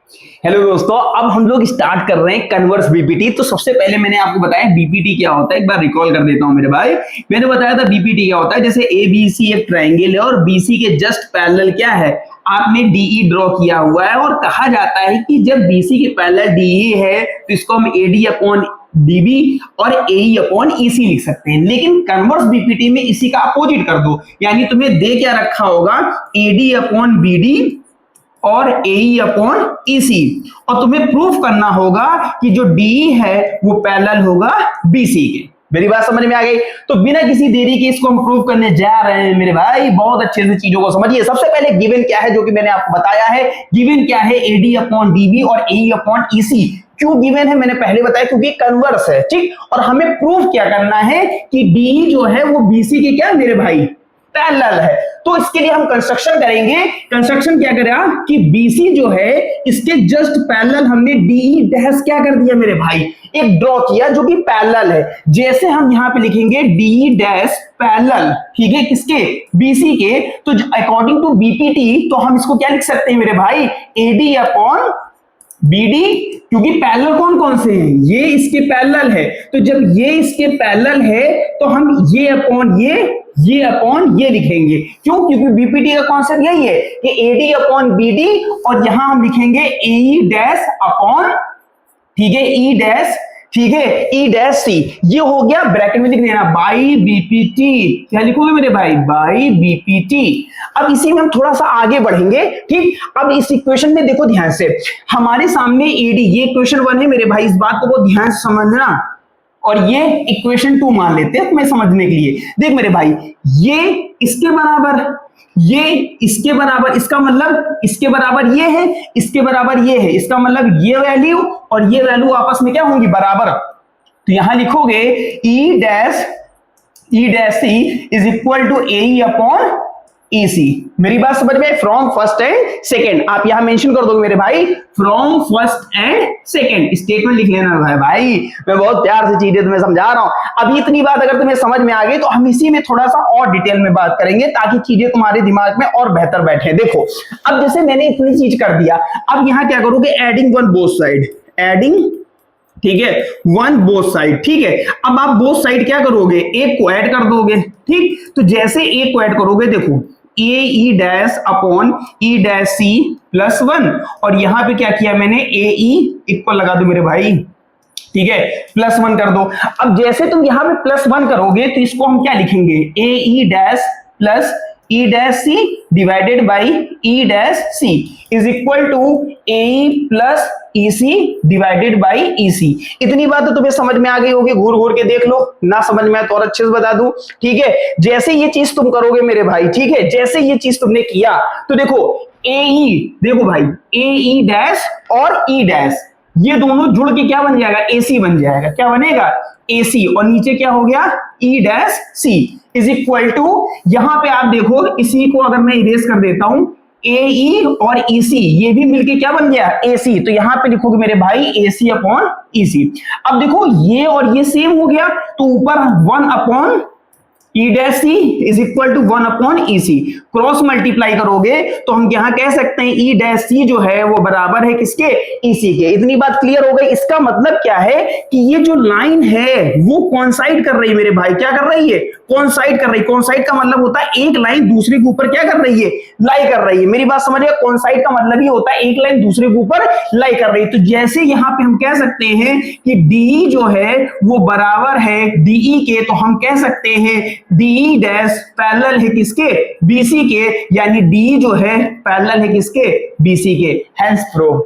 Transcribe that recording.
Hello दोस्तों, अब हम लोग स्टार्ट कर रहे हैं कन्वर्स बीपीटी। तो सबसे पहले मैंने आपको बताया बीपीटी क्या होता है, एक बार रिकॉल कर देता हूं मेरे भाई। मैंने बताया था बीपीटी क्या होता है। जैसे एबीसी एक ट्रायंगल है और बीसी के जस्ट पैरेलल क्या है, आपने डीई ड्रॉ किया हुआ है। और कहा जाता है कि जब बीसी के पैरेलल डीई है तो इसको हम एडी अपॉन डीबी और एई अपॉन ईसी लिख सकते हैं। लेकिन कन्वर्स बीपीटी में इसी का अपोजिट कर दो, यानी तुम्हें दे क्या रखा होगा, एडी अपॉन बीडी और एई अपॉन ईसी, और तुम्हें प्रूफ करना होगा कि जो डी है वो पैरेलल होगा बीसी के। मेरी बात समझ में आ गई? तो बिना किसी देरी के इसको हम प्रूव करने जा रहे हैं मेरे भाई। बहुत अच्छे से चीजों को समझिए। सबसे पहले गिवन क्या है, जो कि मैंने आपको बताया है। गिवन क्या है, एडी अपॉन डीबी और एई अपॉन ईसी। क्यों गिवन है मैंने पहले बताया, क्योंकि कन्वर्स है, ठीक। और हमें प्रूफ क्या करना है कि डी जो है वो बीसी के क्या मेरे भाई पैरेलल है। तो इसके लिए हम कंस्ट्रक्शन करेंगे। कंस्ट्रक्शन क्या करेगा कि बीसी जो है इसके जस्ट पैरेलल हमने डीई डैश क्या कर दिया मेरे भाई, एक ड्रॉ किया जो कि पैरेलल है। जैसे हम यहां पे लिखेंगे डीई डैश पैरेलल, ठीक है, किसके, बीसी के। तो अकॉर्डिंग टू बीपीटी तो हम इसको क्या लिख सकते हैं मेरे भाई, एडी अपॉन बीडी, क्योंकि पैरेलल कौन कौन से हैं, ये इसके पैरेलल है। तो जब ये इसके पैरेलल है तो हम ये अपॉन ये अपॉन ये लिखेंगे। क्यों? क्योंकि बीपीटी का कॉन्सेप्ट यही है कि एडी अपॉन बीडी, और यहां हम लिखेंगे एई डैश अपॉन, ठीक है, ई डैश, ठीक है, ई डैश सी। ये हो गया, ब्रैकेट में लिख देना बाई बीपीटी। क्या लिखोगे मेरे भाई, बाई बीपीटी। अब इसी में हम थोड़ा सा आगे बढ़ेंगे, ठीक। अब इस इक्वेशन में देखो ध्यान से, हमारे सामने एडी, ये इक्वेशन 1 है मेरे भाई, इस बात को बहुत ध्यान से समझना। और ये इक्वेशन 2 मान लेते हैं तुम्हें समझने के लिए। देख मेरे भाई, ये इसके बराबर, ये इसके बराबर, इसका मतलब इसके बराबर ये है, इसके बराबर ये है, इसका मतलब ये वैल्यू और ये वैल्यू आपस में क्या होंगी, बराबर। तो यहां लिखोगे E dash C is equal to AE upon EC. मेरी बात समझ में? फ्रॉम फर्स्ट एंड सेकंड, आप यहां मेंशन कर दोगे मेरे भाई, from first and second. Statement लिख लेना भाई, मैं बहुत प्यार से चीजें तुम्हें समझा रहा हूं। अब इतनी बात अगर तुम्हें समझ में आ गई तो हम इसी में थोड़ा सा और डिटेल में बात करेंगे, ताकि चीजें तुम्हारे दिमाग में और बेहतर बैठे। देखो, अब जैसे मैंने इतनी चीज कर दिया, अब यहां क्या करोगे, adding one both side, adding, ठीक है, वन बोथ साइड, ठीक है। अब आप बोथ साइड क्या करोगे, एक को ऐड कर दोगे, ठीक। तो जैसे एक को ऐड करोगे, देखो A E dash upon E dash C plus 1, और यहां पे क्या किया मैंने, ए ई इक्वल लगा दो मेरे भाई, ठीक है, प्लस 1 कर दो। अब जैसे तुम यहां पे प्लस 1 करोगे तो इसको हम क्या लिखेंगे, A E dash plus E dash C divided by E dash C is equal to A plus EC divided by EC. इतनी बात तो तुम्हें समझ में आ गई होगी, घूर घूर के देख लो, ना समझ में आए तो और अच्छे से बता दूं, ठीक है। जैसे ये चीज तुम करोगे मेरे भाई, ठीक है, जैसे ये चीज तुमने किया तो देखो ए ई, देखो भाई, ए ई डैश और ई डैश, ये दोनों जुड़ के क्या बन जाएगा, एसी बन जाएगा। क्या बनेगा, एसी, और नीचे क्या हो गया, E dash C is equal to, यहां पे आप देखो, इसी को अगर मैं इरेज कर देता हूं, ए ई और ईसी ये भी मिलके क्या बन गया, एसी। तो यहां पे लिखोगे मेरे भाई एसी अपॉन ईसी। अब देखो ये और ये सेम हो गया, तो ऊपर 1 upon E dash C is equal to 1 upon EC. Cross multiply करोगे तो हम यहां कह सकते हैं ई डैश सी जो है वो बराबर है किसके, ईसी के। इतनी बात क्लियर हो गई। इसका मतलब क्या है कि ये जो लाइन है वो कोइंसाइड कर रही है मेरे भाई, क्या कर रही है, कोइंसाइड कर रही है। कोइंसाइड का मतलब होता है एक लाइन दूसरे के ऊपर क्या कर रही है, लाई कर रही है। मेरी बात समझिए, कोइंसाइड का मतलब ही होता है एक लाइन दूसरे के ऊपर लाई कर रही है। तो जैसे यहां पे हम कह सकते हैं कि डी जो है वो बराबर है डीई के, तो हम कह सकते हैं डी डैश पैरेलल है किसके, बीसी के, यानी डी जो है पैरेलल है किसके, बीसी के। Hence prove.